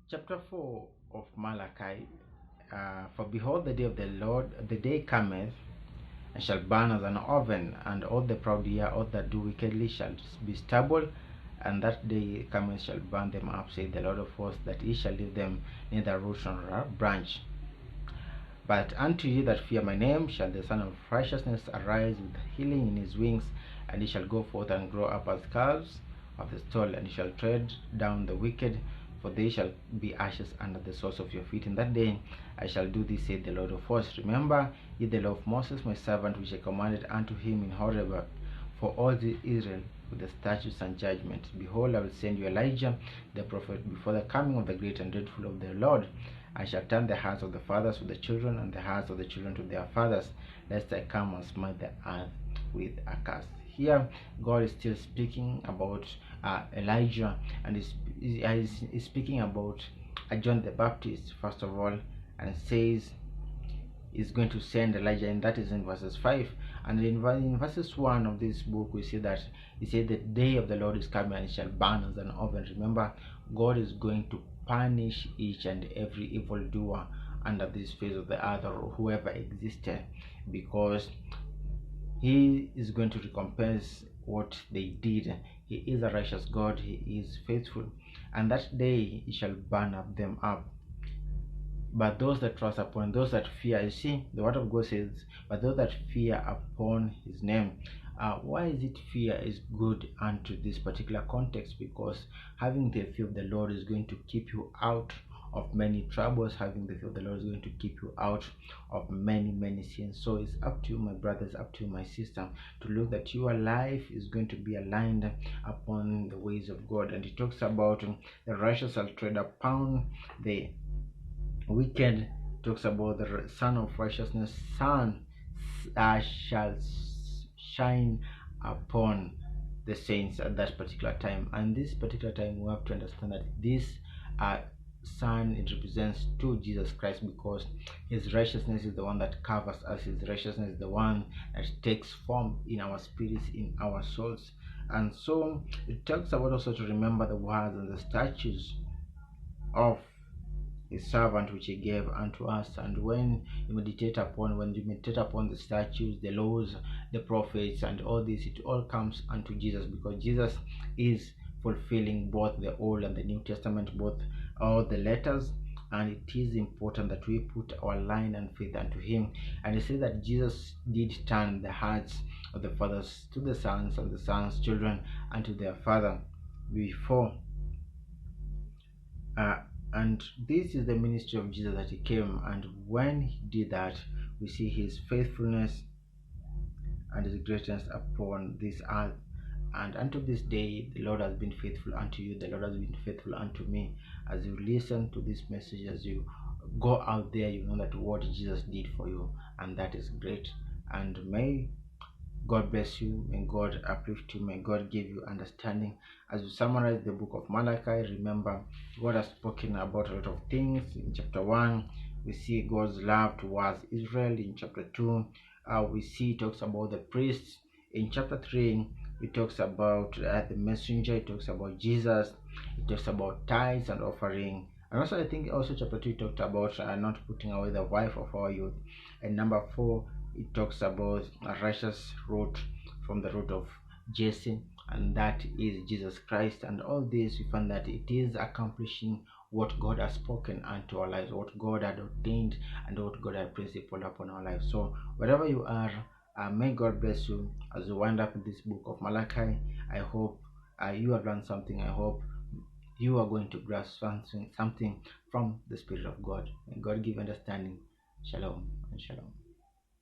Chapter 4 of Malachi. For behold, the day of the Lord, the day cometh, and shall burn as an oven, and all the proud ear, all that do wickedly, shall be stubble. And that day cometh shall burn them up, saith the Lord of hosts, that he shall leave them neither root nor branch. But unto you that fear my name shall the Son of Righteousness arise with healing in his wings, and he shall go forth and grow up as calves of the stall, and he shall tread down the wicked, for they shall be ashes under the soles of your feet. In that day I shall do this, saith the Lord of hosts. Remember ye the law of Moses my servant, which I commanded unto him in Horeb, for all the Israel, with the statutes and judgments. Behold, I will send you Elijah the prophet before the coming of the great and dreadful of the Lord. I shall turn the hearts of the fathers to the children, and the hearts of the children to their fathers, lest I come and smite the earth with a curse. Here God is still speaking about Elijah, and is speaking about John the Baptist first of all, and says is going to send Elijah, and that is in verses 5. And in verses 1 of this book we see that he said the day of the Lord is coming, and it shall burn as an oven. Remember, God is going to punish each and every evildoer under this face of the earth, or whoever existed, because he is going to recompense what they did. He is a righteous God, he is faithful, and that day he shall burn them up. But those that trust upon, those that fear, you see, the word of God says, but those that fear upon his name. Why is it fear is good unto this particular context? Because having the fear of the Lord is going to keep you out of many troubles. Having the fear of the Lord is going to keep you out of many sins. So it's up to you, my brothers, up to you, my sister, to look that your life is going to be aligned upon the ways of God. And he talks about the righteous shall tread upon the wicked. Talks about the Son of Righteousness, sun shall shine upon the saints at that particular time. And this particular time we have to understand that this sun, it represents to Jesus Christ, because his righteousness is the one that covers us. His righteousness is the one that takes form in our spirits, in our souls. And so it talks about also to remember the words and the statutes of his servant which he gave unto us. And when you meditate upon the statutes, the laws, the prophets, and all this, it all comes unto Jesus, because Jesus is fulfilling both the Old and the New Testament, both all the letters. And it is important that we put our line and faith unto him. And it says that Jesus did turn the hearts of the fathers to the sons, and the sons' children unto their father before. And this is the ministry of Jesus, that he came, and when he did that, we see his faithfulness and his greatness upon this earth. And unto this day the Lord has been faithful unto you, the Lord has been faithful unto me. As you listen to this message, as you go out there, you know that what Jesus did for you, and that is great. And may God bless you, may God uplift you, may God give you understanding. As we summarize the book of Malachi, remember God has spoken about a lot of things. In chapter 1 we see God's love towards Israel. In chapter 2 we see it talks about the priests. In chapter 3 it talks about the messenger, it talks about Jesus, it talks about tithes and offering. And also I think also chapter 2 talked about not putting away the wife of our youth. And number 4, it talks about a righteous root from the root of Jesse, and that is Jesus Christ. And all this, we find that it is accomplishing what God has spoken unto our lives, what God had ordained, and what God had principled upon our lives. So wherever you are, may God bless you as you wind up this book of Malachi. I hope you have learned something. I hope you are going to grasp something from the Spirit of God. May God give understanding. Shalom and shalom.